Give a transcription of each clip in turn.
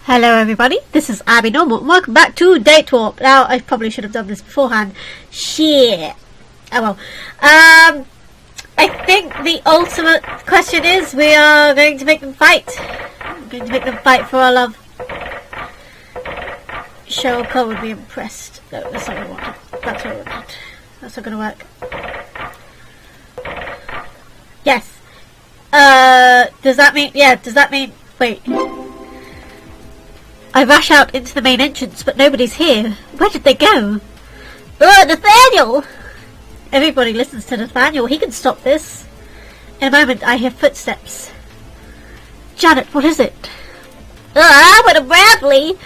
Hello everybody, this is Abby Normal. Welcome back to Date Warp. Now, I probably should have done this beforehand. Shit. Oh well. I think the ultimate question is we are going to make them fight. I'm going to make them fight for our love. Cheryl Cole would be impressed. No, that's not what I wanted. That's what I wanted. That's not going to work. Yes. Does that mean... Yeah, does that mean... Wait. I rush out into the main entrance, but nobody's here. Where did they go? Oh, Nathaniel! Everybody listens to Nathaniel. He can stop this. In a moment, I hear footsteps. Janet, what is it? What a Bradley!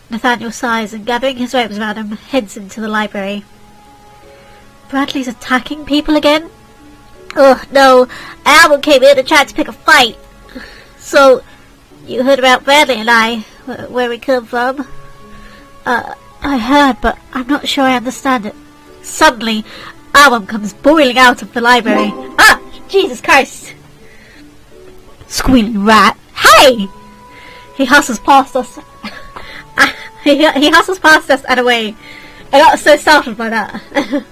Nathaniel sighs and, gathering his robes around him, heads into the library. Bradley's attacking people again? Oh, no. Albert came here to try to pick a fight. So, you heard about Bradley and I, where we come from? I heard, but I'm not sure I understand it. Suddenly, Album comes boiling out of the library. Ah! Jesus Christ! Squealing rat. Hey! He hustles past us. He hustles past us and away. I got so startled by that.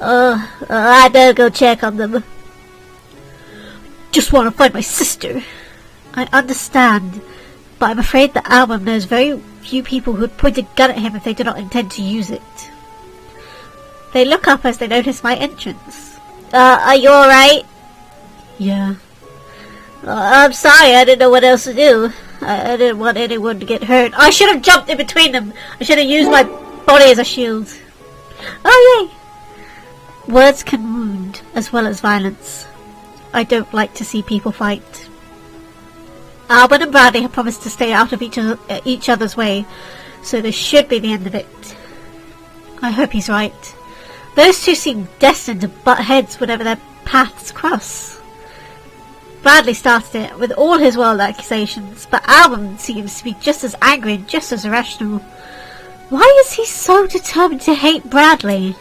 I better go check on them. Just want to find my sister. I understand, but I'm afraid the Album knows very few people who'd point a gun at him if they do not intend to use it. They look up as they notice my entrance. Are you alright? Yeah. I'm sorry, I didn't know what else to do. I didn't want anyone to get hurt. I should have jumped in between them. I should have used my body as a shield. Oh, yay! Words can wound, as well as violence. I don't like to see people fight. Albert and Bradley have promised to stay out of each other's way, so this should be the end of it. I hope he's right. Those two seem destined to butt heads whenever their paths cross. Bradley started it with all his wild accusations, but Albert seems to be just as angry and just as irrational. Why is he so determined to hate Bradley?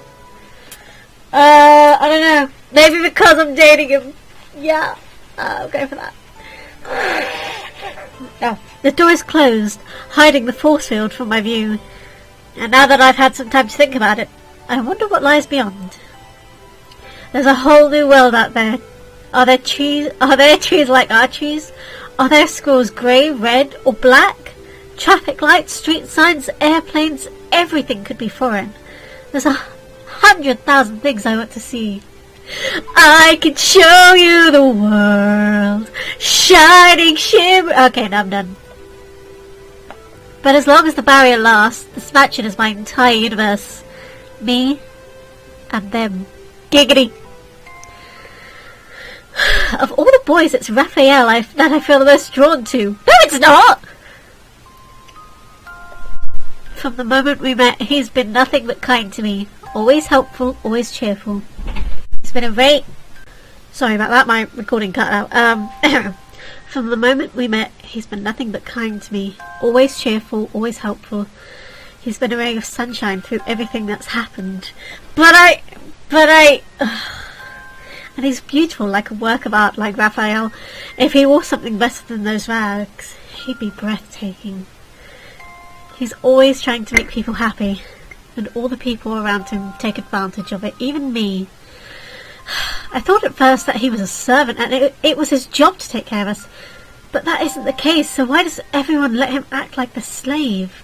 I don't know. Maybe because I'm dating him. Yeah, I'll go for that. Oh, the door is closed, hiding the force field from my view. And now that I've had some time to think about it, I wonder what lies beyond. There's a whole new world out there. Are there trees like our trees? Are there squirrels grey, red, or black? Traffic lights, street signs, airplanes, everything could be foreign. There's 100,000 things I want to see. I can show you the world, shining shimmer. Okay, now I'm done. But as long as the barrier lasts, this mansion is my entire universe. Me and them. Giggity. Of all the boys, it's Raphael that I feel the most drawn to. No, it's not! From the moment we met, he's been nothing but kind to me. Always helpful, always cheerful. It's been a very... Sorry about that, my recording cut out. From the moment we met, he's been nothing but kind to me. Always cheerful, always helpful. He's been a ray of sunshine through everything that's happened. And he's beautiful, like a work of art, like Raphael. If he wore something better than those rags, he'd be breathtaking. He's always trying to make people happy, and all the people around him take advantage of it, even me. I thought at first that he was a servant, and it was his job to take care of us. But that isn't the case, so why does everyone let him act like the slave?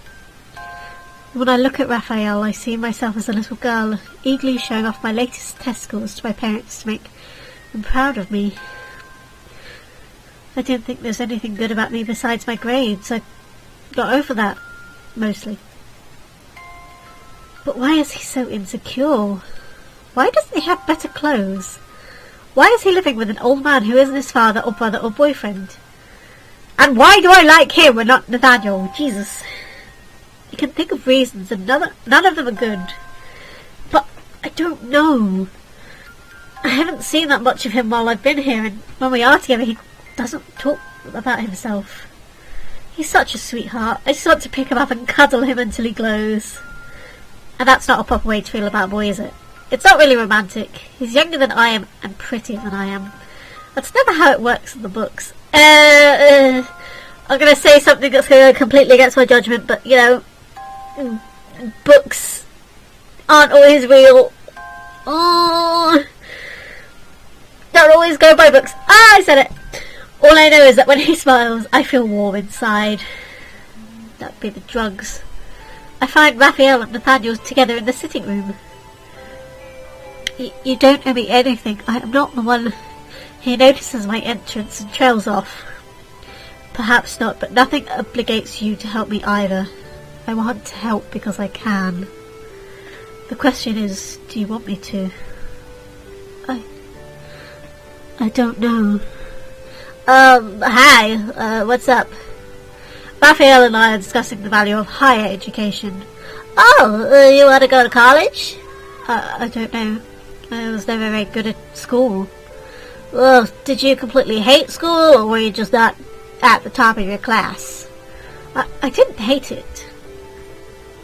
When I look at Raphael, I see myself as a little girl, eagerly showing off my latest test scores to my parents to make them proud of me. I don't think there's anything good about me besides my grades. I got over that, mostly. But why is he so insecure? Why doesn't he have better clothes? Why is he living with an old man who isn't his father or brother or boyfriend? And why do I like him and not Nathaniel? Jesus. You can think of reasons and none of them are good. But I don't know. I haven't seen that much of him while I've been here, and when we are together he doesn't talk about himself. He's such a sweetheart. I just want to pick him up and cuddle him until he glows. And that's not a proper way to feel about a boy, is it? It's not really romantic. He's younger than I am and prettier than I am. That's never how it works in the books. I'm going to say something that's going to go completely against my judgment, but, you know, books aren't always real. Oh, don't always go by books. Ah, I said it. All I know is that when he smiles, I feel warm inside. That'd be the drugs. I find Raphael and Nathaniel together in the sitting room. You don't owe me anything. I am not the one. He notices my entrance and trails off. Perhaps not, but nothing obligates you to help me either. I want to help because I can. The question is, do you want me to? I don't know. Hi, what's up? Raphael and I are discussing the value of higher education. Oh, you want to go to college? I don't know. I was never very good at school. Well, did you completely hate school, or were you just not at the top of your class? I didn't hate it.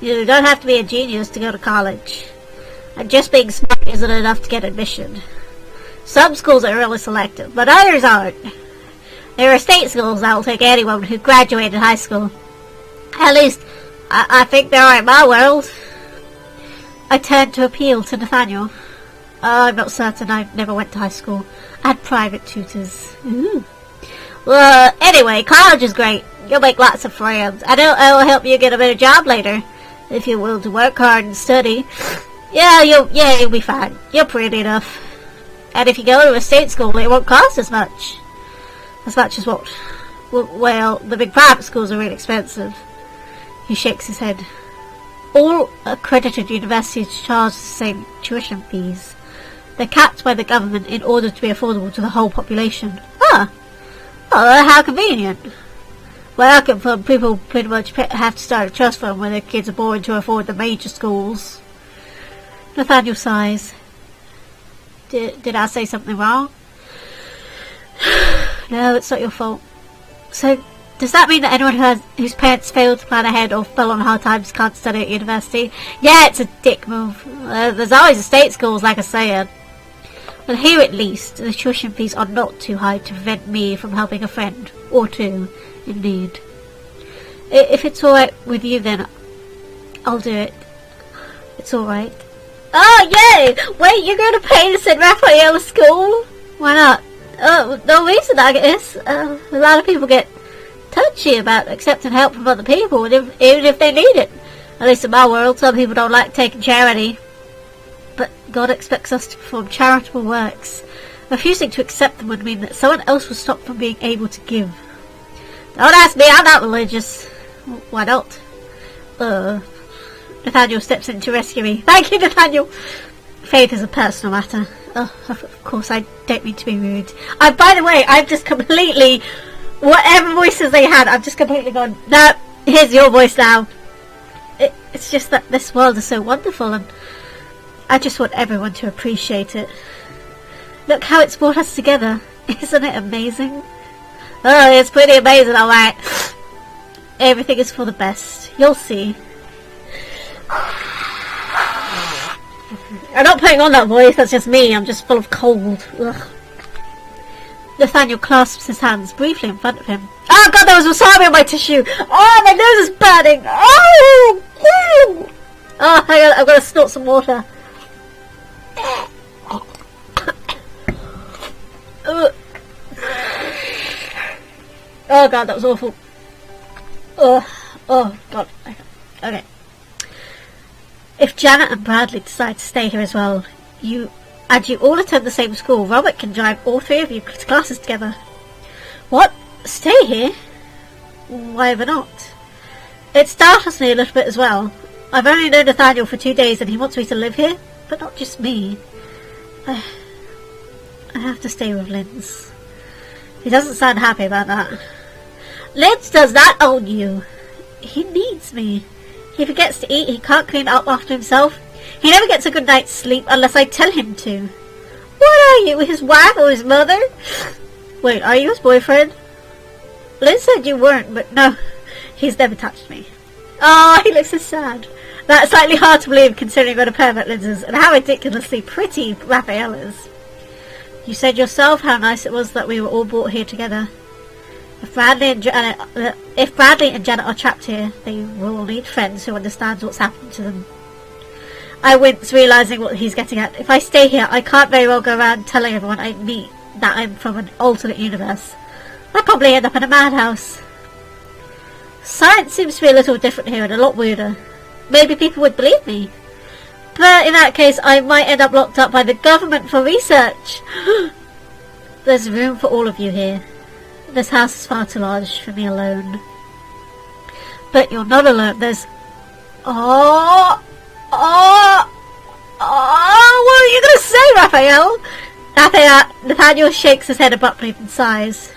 You don't have to be a genius to go to college. And just being smart isn't enough to get admission. Some schools are really selective, but others aren't. There are state schools that will take anyone who graduated high school. At least, I think there are in my world. I turned to appeal to Nathaniel. I'm not certain. I never went to high school. I had private tutors. Ooh. Well, anyway, college is great. You'll make lots of friends. I know it will help you get a better job later, if you're willing to work hard and study. Yeah, you'll be fine. You're pretty enough. And if you go to a state school, it won't cost as much. As much as what? Well, the big private schools are really expensive. He shakes his head. All accredited universities charge the same tuition fees. They're capped by the government in order to be affordable to the whole population. Ah! Oh, how convenient. Well, I can find people pretty much have to start a trust fund when their kids are born to afford the major schools. Nathaniel sighs. Did I say something wrong? No, it's not your fault. So, does that mean that anyone whose parents failed to plan ahead or fell on hard times can't study at university? Yeah, it's a dick move. There's always the state schools, like I said. Well, here at least, the tuition fees are not too high to prevent me from helping a friend, or two, in need. If it's alright with you, then I'll do it. It's alright. Oh, yay! Wait, you're going to pay to send Raphael to school? Why not? Oh, no reason, I guess. A lot of people get touchy about accepting help from other people, even if they need it. At least in my world, some people don't like taking charity. But God expects us to perform charitable works. Refusing to accept them would mean that someone else was stopped from being able to give. Don't ask me, I'm not religious. Why not? Nathaniel steps in to rescue me. Thank you, Nathaniel. Faith is a personal matter. Oh, of course, I don't mean to be rude. By the way, I've just completely... Whatever voices they had, I've just completely gone, no, here's your voice now. It's just that this world is so wonderful, and I just want everyone to appreciate it. Look how it's brought us together. Isn't it amazing? Oh, it's pretty amazing, alright. Everything is for the best. You'll see. I'm not putting on that voice, that's just me. I'm just full of cold. Ugh. Nathaniel clasps his hands briefly in front of him. Oh god, there was wasabi on my tissue! Oh, my nose is burning! Oh! Oh, hang on, I've got to snort some water. Oh god, that was awful. Oh god. Okay. If Janet and Bradley decide to stay here as well, you all attend the same school, Robert can drive all three of you to classes together. What? Stay here? Why ever not? It startles me a little bit as well. I've only known Nathaniel for 2 days and he wants me to live here, but not just me. I have to stay with Linz. He doesn't sound happy about that. Linz does not own you. He needs me. He forgets to eat, he can't clean up after himself. He never gets a good night's sleep unless I tell him to. What are you, his wife or his mother? Wait, are you his boyfriend? Liz said you weren't, but no, he's never touched me. Oh, he looks so sad. That's slightly hard to believe considering what a pervert Liz is and how ridiculously pretty Raphael is. You said yourself how nice it was that we were all brought here together. If Bradley and Janet are trapped here, they will need friends who understand what's happened to them. I wince, realising what he's getting at. If I stay here, I can't very well go around telling everyone I meet that I'm from an alternate universe. I'd probably end up in a madhouse. Science seems to be a little different here and a lot weirder. Maybe people would believe me. But in that case, I might end up locked up by the government for research. There's room for all of you here. This house is far too large for me alone. But you're not alone. There's... what are you going to say, Raphael? Nathaniel shakes his head abruptly and sighs.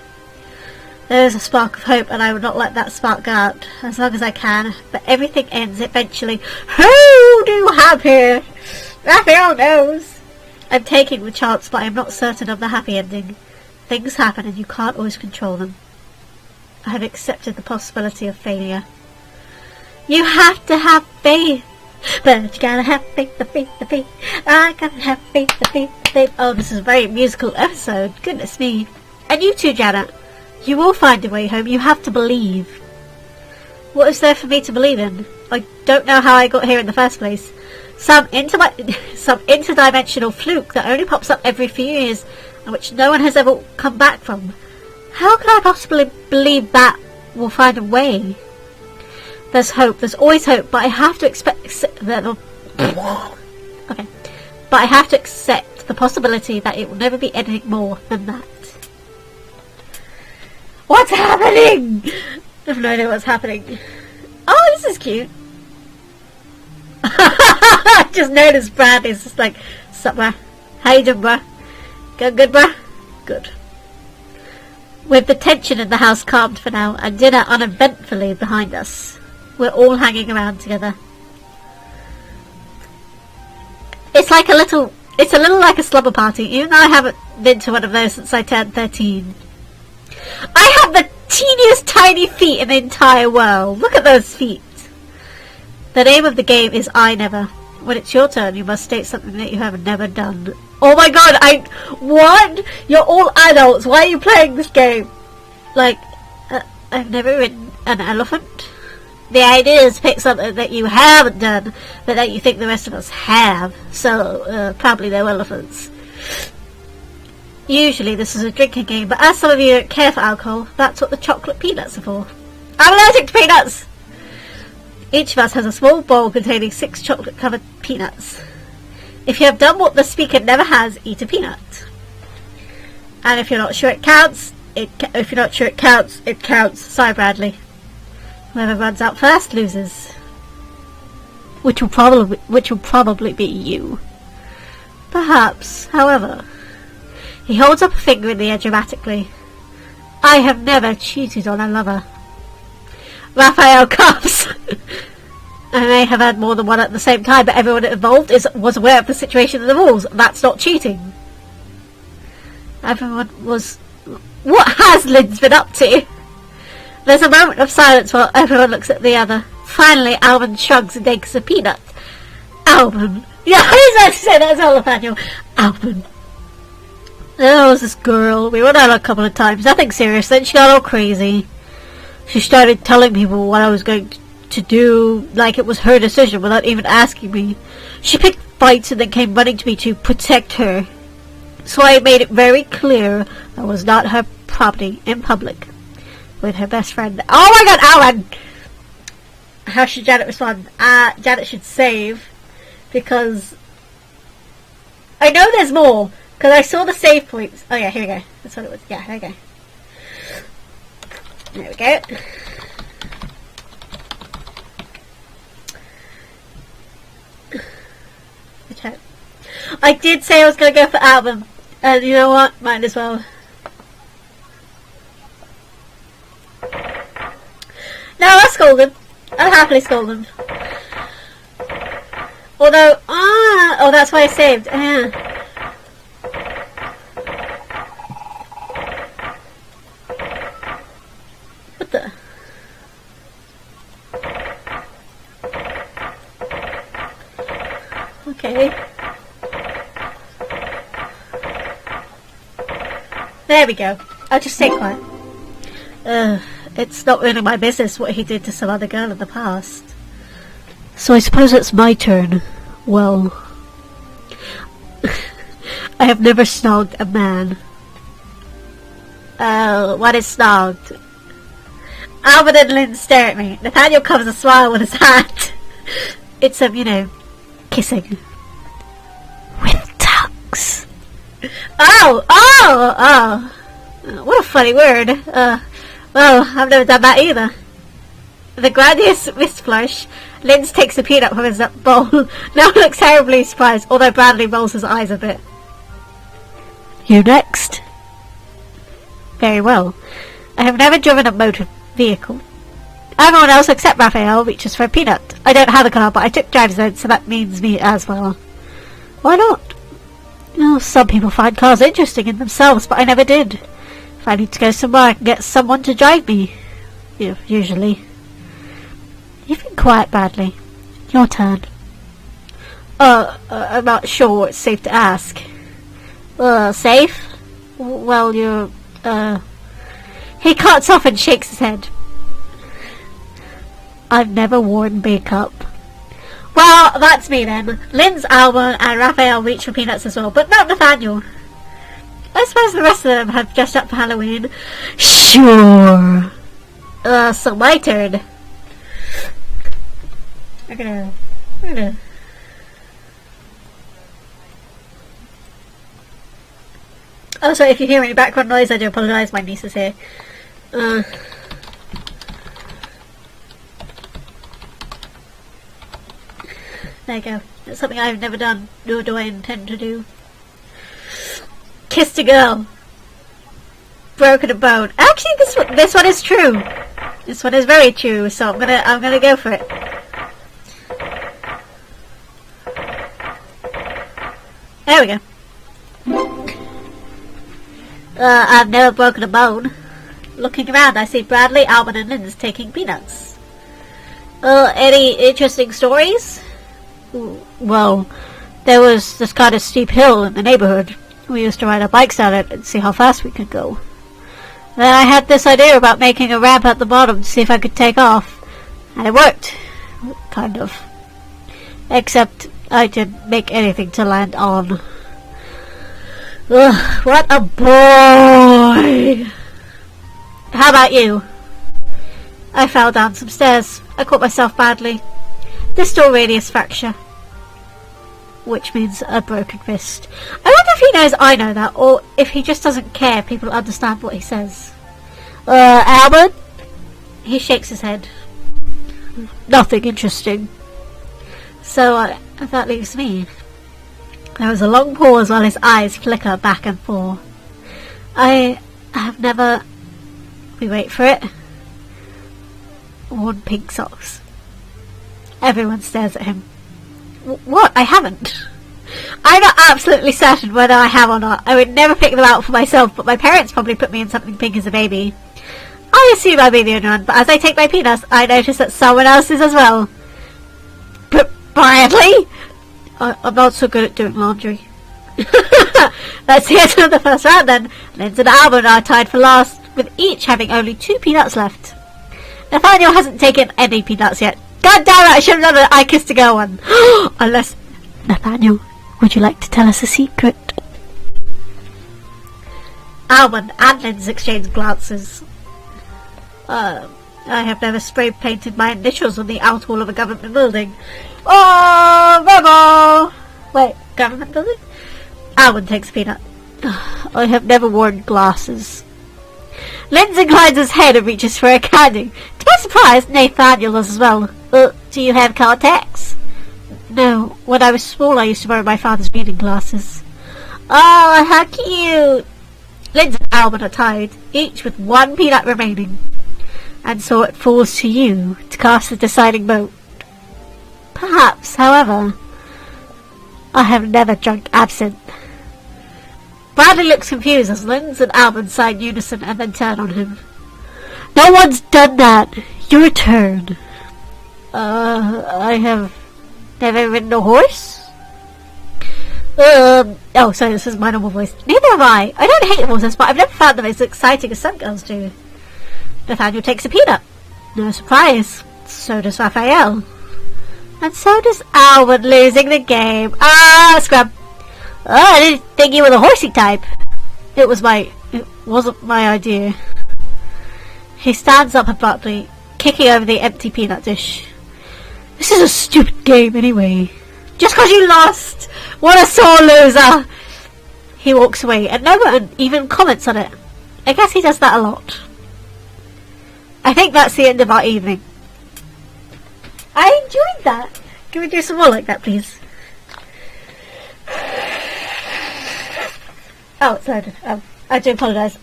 There is a spark of hope, and I will not let that spark go out as long as I can. But everything ends eventually. Who do you have here? Raphael knows. I'm taking the chance, but I am not certain of the happy ending. Things happen, and you can't always control them. I have accepted the possibility of failure. You have to have faith. But you gotta have faith, the faith, the faith. I gotta have faith, the faith, the faith. Oh, this is a very musical episode. Goodness me. And you too, Janet. You will find a way home. You have to believe. What is there for me to believe in? I don't know how I got here in the first place. Some interdimensional fluke that only pops up every few years and which no one has ever come back from. How can I possibly believe that we'll find a way? There's hope. There's always hope, but I have to okay. But I have to accept the possibility that it will never be anything more than that. What's happening? I have no idea what's happening. Oh, this is cute. I just noticed Brad is just like, sup, bruh? How you doing, bruh? Good, bruh? Good. With the tension in the house calmed for now, and dinner uneventfully behind us, we're all hanging around together. It's a little like a slumber party, even though I haven't been to one of those since I turned 13. I have the teeniest tiny feet in the entire world. Look at those feet. The name of the game is I Never. When it's your turn, you must state something that you have never done. Oh my god, what? You're all adults. Why are you playing this game? Like, I've never ridden an elephant. The idea is to pick something that you haven't done, but that you think the rest of us have. So, probably they're elephants. Usually this is a drinking game, but as some of you don't care for alcohol, that's what the chocolate peanuts are for. I'm allergic to peanuts! Each of us has a small bowl containing 6 chocolate-covered peanuts. If you have done what the speaker never has, eat a peanut. And if you're not sure it counts, it counts. Sorry, Bradley. Whoever runs out first loses. Which will probably be you. Perhaps, however. He holds up a finger in the air dramatically. I have never cheated on a lover. Raphael coughs. I may have had more than one at the same time, but everyone involved was aware of the situation and the rules. That's not cheating. Everyone was... What has Lynn's been up to? There's a moment of silence while everyone looks at the other. Finally, Alvin shrugs and takes a peanut. Alvin. Yeah, I was about to say that as well, Nathaniel. Alvin. There was this girl. We went out a couple of times. Nothing serious. Then she got all crazy. She started telling people what I was going to do, like it was her decision without even asking me. She picked fights and then came running to me to protect her. So I made it very clear I was not her property in public with her best friend. Oh my god, Alan! How should Janet respond? Janet should save, because I know there's more, because I saw the save points. Oh yeah, here we go. That's what it was. Yeah, here we go. There we go. Okay. I did say I was going to go for album, and you know what? Might as well. No, I'll scold him. I'll happily scold him. Although, oh, that's why I saved. What the? Okay. There we go. I'll just stay quiet. It's not really my business what he did to some other girl in the past. So I suppose it's my turn. Well, I have never snogged a man. What is snogged? Albert and Lynn stare at me. Nathaniel covers a smile with his hand. It's kissing. With tucks. Oh! What a funny word. Well, I've never done that either. The grandest wrist flush, Linz takes a peanut from his bowl. Now looks terribly surprised, although Bradley rolls his eyes a bit. You next? Very well. I have never driven a motor vehicle. Everyone else except Raphael reaches for a peanut. I don't have a car, but I took driver's ed, so that means me as well. Why not? Oh, some people find cars interesting in themselves, but I never did. If I need to go somewhere, I can get someone to drive me. Yeah, usually. You've been quiet, Bradley. Your turn. I'm not sure it's safe to ask. Safe? Well, you're, He cuts off and shakes his head. I've never worn makeup. Well, that's me then. Lynn's, Alba, and Raphael reach for peanuts as well, but not Nathaniel. I suppose the rest of them have dressed up for Halloween. Sure. So my turn. I'm gonna... Oh, sorry, if you hear any background noise, I do apologise. My niece is here. There you go. That's something I've never done, nor do I intend to do. Kissed a girl. Broken a bone. Actually, this one is true. This one is very true. So I'm gonna go for it. There we go. I've never broken a bone. Looking around, I see Bradley, Alban, and Linz taking peanuts. Any interesting stories? Well, there was this kind of steep hill in the neighborhood. We used to ride our bikes down it and see how fast we could go. Then I had this idea about making a ramp at the bottom to see if I could take off. And it worked. Kind of. Except I didn't make anything to land on. Ugh, what a boy! How about you? I fell down some stairs. I caught myself badly. Distal radius fracture. Which means a broken wrist. I wonder if he knows I know that, or if he just doesn't care people understand what he says. Albert? He shakes his head. Nothing interesting. So, that leaves me. There was a long pause while his eyes flicker back and forth. I have never... We wait for it. Worn pink socks. Everyone stares at him. What? I haven't. I'm not absolutely certain whether I have or not. I would never pick them out for myself, but my parents probably put me in something pink as a baby. I assume I'll be the only one, but as I take my peanuts, I notice that someone else is as well. Bradley? I'm not so good at doing laundry. Let's hear to the first round then. Linz and Albert are tied for last, with each having only 2 peanuts left. Nathaniel hasn't taken any peanuts yet. God damn it, I should have known that I kissed a girl one. Unless... Nathaniel, would you like to tell us a secret? Alban and Linz exchange glances. I have never spray painted my initials on the outer wall of a government building. Oh, Rebel! Wait, government building? Alban takes a peanut. I have never worn glasses. Linz inclines his head and reaches for a candy. To my surprise, Nathaniel does as well. Do you have contacts? No. When I was small, I used to borrow my father's reading glasses. Oh, how cute! Linz and Alban are tied, each with 1 peanut remaining. And so it falls to you to cast the deciding vote. Perhaps, however, I have never drunk absinthe. Bradley looks confused as Linz and Alban sigh in unison and then turn on him. No one's done that. Your turn. I have never ridden a horse? Oh, sorry, this is my normal voice. Neither have I. I don't hate horses, but I've never found them as exciting as some girls do. Nathaniel takes a peanut. No surprise. So does Raphael. And so does Albert, losing the game. Ah, scrub. Oh, I didn't think you were the horsey type. It wasn't my idea. He stands up abruptly, kicking over the empty peanut dish. This is a stupid game anyway. Just 'cause you lost! What a sore loser! He walks away, and no one even comments on it. I guess he does that a lot. I think that's the end of our evening. I enjoyed that. Can we do some more like that, please? Oh, it's loaded. Oh, I do apologise.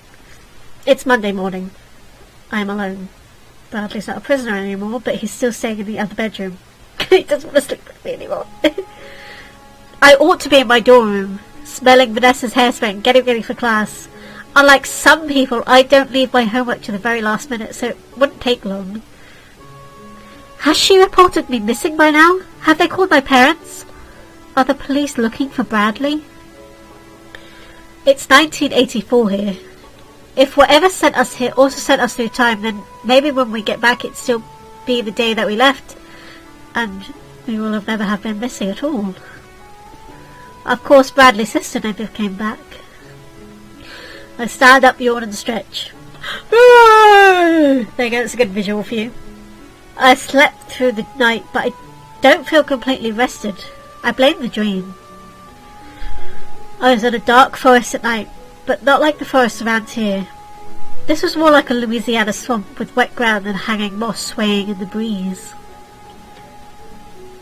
It's Monday morning. I am alone. Bradley's not a prisoner anymore, but he's still staying in the other bedroom. He doesn't want to sleep with me anymore. I ought to be in my dorm room, smelling Vanessa's hairspray and getting ready for class. Unlike some people, I don't leave my homework to the very last minute, so it wouldn't take long. Has she reported me missing by now? Have they called my parents? Are the police looking for Bradley? It's 1984 here. If whatever sent us here also sent us through time, then maybe when we get back it'd still be the day that we left, and we will have never have been missing at all. Of course, Bradley's sister never came back. I stand up, yawn and stretch. There you go, that's a good visual for you. I slept through the night, but I don't feel completely rested. I blame the dream. I was in a dark forest at night, but not like the forest around here. This was more like a Louisiana swamp with wet ground and hanging moss swaying in the breeze.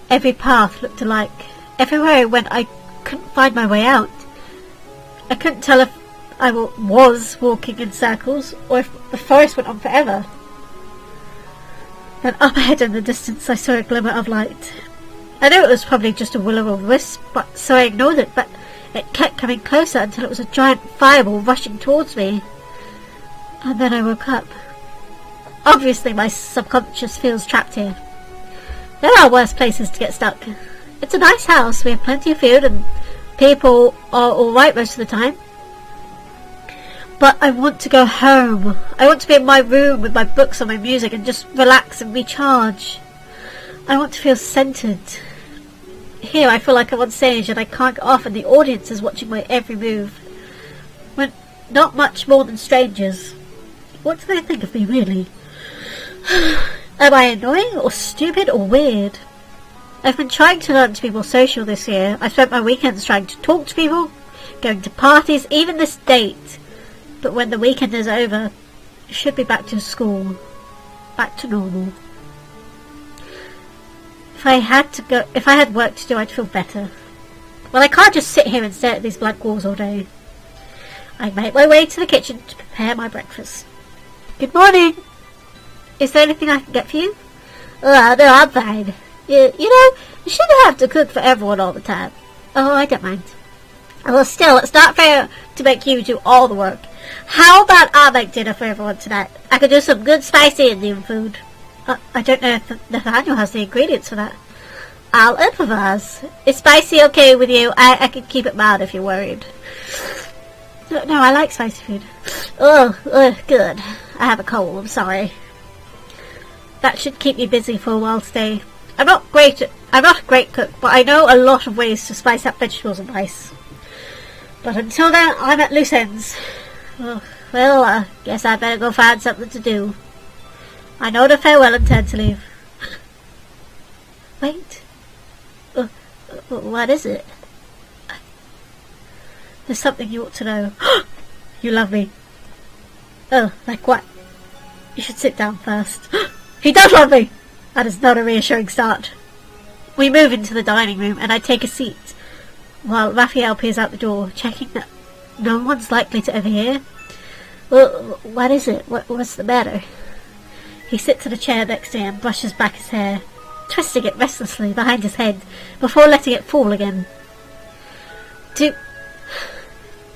Every path looked alike. Everywhere I went, I couldn't find my way out. I couldn't tell if I was walking in circles or if the forest went on forever. Then up ahead in the distance I saw a glimmer of light. I knew it was probably just a will-o'-the wisp, so I ignored it, but it kept coming closer until it was a giant fireball rushing towards me. And then I woke up. Obviously my subconscious feels trapped here. There are worse places to get stuck. It's a nice house, we have plenty of food, and people are alright most of the time. But I want to go home. I want to be in my room with my books and my music and just relax and recharge. I want to feel centered. Here I feel like I'm on stage and I can't get off, and the audience is watching my every move. We're not much more than strangers. What do they think of me, really? Am I annoying or stupid or weird? I've been trying to learn to be more social this year. I've spent my weekends trying to talk to people, going to parties, even this date. But when the weekend is over, I should be back to school, back to normal. If I had work to do, I'd feel better. Well, I can't just sit here and stare at these blank walls all day. I make my way to the kitchen to prepare my breakfast. Good morning. Is there anything I can get for you? No, I'm fine. You know, you shouldn't have to cook for everyone all the time. Oh, I don't mind. Well, still, it's not fair to make you do all the work. How about I make dinner for everyone tonight? I could do some good spicy Indian food. I don't know if Nathaniel has the ingredients for that. I'll improvise. Is spicy okay with you? I can keep it mild if you're worried. No, I like spicy food. Oh, good. I have a cold, I'm sorry. That should keep me busy for a while today. I'm not a great cook, but I know a lot of ways to spice up vegetables and rice. But until then, I'm at loose ends. Oh, well, I guess I better go find something to do. I know the farewell intend to leave. Wait. What is it? There's something you ought to know. You love me. Oh, like what? You should sit down first. He does love me! That is not a reassuring start. We move into the dining room and I take a seat, while Raphael peers out the door, checking that no one's likely to overhear. Well, what is it? What's the matter? He sits in a chair next to me and brushes back his hair, twisting it restlessly behind his head before letting it fall again. Do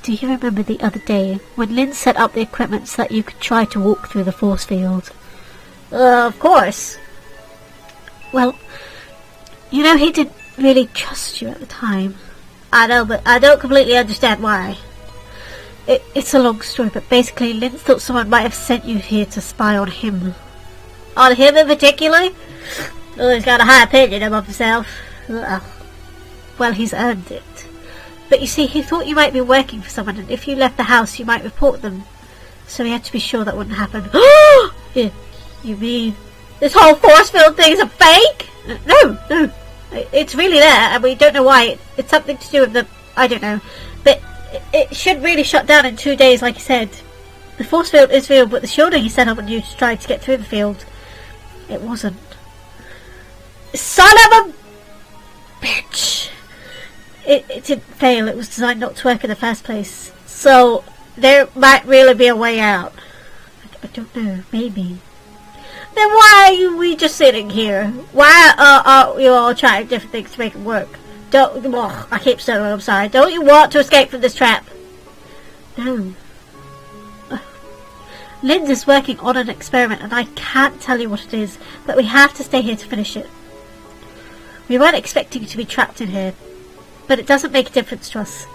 you remember the other day when Lynn set up the equipment so that you could try to walk through the force field? Of course. Well, you know, he didn't really trust you at the time. I know, but I don't completely understand why. It's a long story, but basically Lynn thought someone might have sent you here to spy on him. On him in particular? Oh, he's got a high opinion of himself. Well, he's earned it. But you see, he thought you might be working for someone, and if you left the house, you might report them. So he had to be sure that wouldn't happen. You mean this whole force field thing is a fake? No. It's really there, and we don't know why. It's something to do with the... I don't know. But it should really shut down in 2 days, like you said. The force field is real, but the shielding he set up on you to try to get through the field, it wasn't. Son of a bitch! It didn't fail. It was designed not to work in the first place. So there might really be a way out. I don't know. Maybe. Then why are we just sitting here? Why are you all trying different things to make it work? I keep saying I'm sorry. Don't you want to escape from this trap? No. Lynn's is working on an experiment, and I can't tell you what it is, but we have to stay here to finish it. We weren't expecting you to be trapped in here, but it doesn't make a difference to us.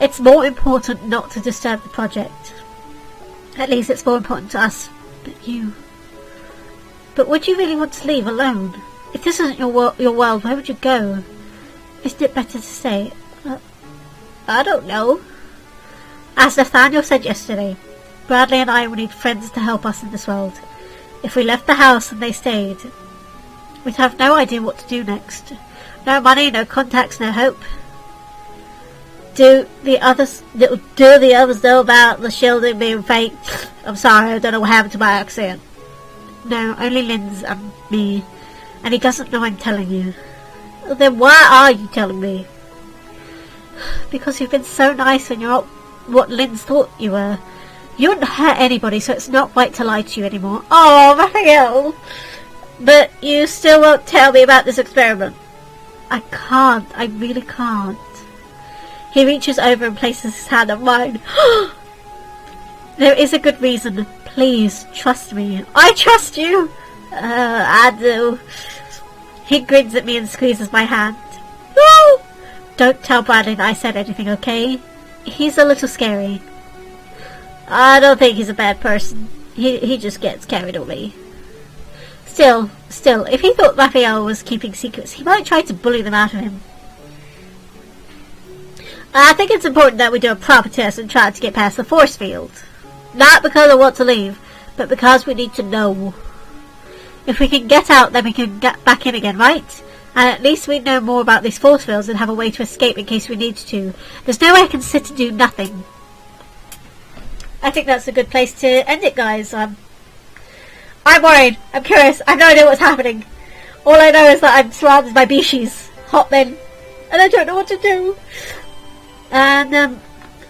It's more important not to disturb the project. At least it's more important to us than you. But would you really want to leave alone? If this isn't your world, where would you go? Isn't it better to stay? I don't know. As Nathaniel said yesterday, Bradley and I will need friends to help us in this world. If we left the house and they stayed, we'd have no idea what to do next. No money, no contacts, no hope. Do the others know about the shielding being fake? I'm sorry, I don't know what happened to my accent. No, only Lynn's and me. And he doesn't know I'm telling you. Then why are you telling me? Because you've been so nice and you're not what Lynn's thought you were. You wouldn't hurt anybody, so it's not right to lie to you anymore. Oh, Raphael! But you still won't tell me about this experiment. I can't. I really can't. He reaches over and places his hand on mine. There is a good reason. Please, trust me. I trust you! I do. He grins at me and squeezes my hand. No! Don't tell Bradley that I said anything, okay? He's a little scary. I don't think he's a bad person. He just gets carried away. Still, if he thought Raphael was keeping secrets, he might try to bully them out of him. I think it's important that we do a proper test and try to get past the force field. Not because I want to leave, but because we need to know. If we can get out, then we can get back in again, right? And at least we know more about these force fields and have a way to escape in case we need to. There's no way I can sit and do nothing. I think that's a good place to end it, guys. I'm worried. I'm curious. I have no idea what's happening. All I know is that I'm surrounded by Bishis, hot men, and I don't know what to do. And,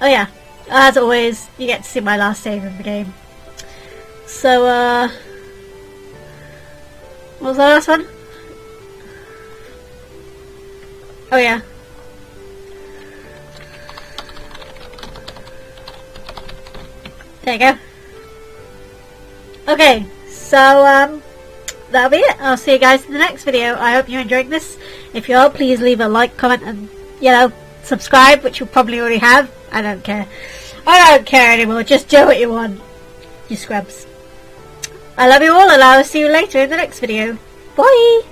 oh yeah, as always, you get to see my last save of the game. So, what was the last one? Oh yeah. There you go. Okay, so that'll be it. I'll see you guys in the next video. I hope you're enjoying this. If you are, please leave a like, comment, and subscribe, which you probably already have. I don't care. I don't care anymore. Just do what you want, you scrubs. I love you all, and I will see you later in the next video. Bye.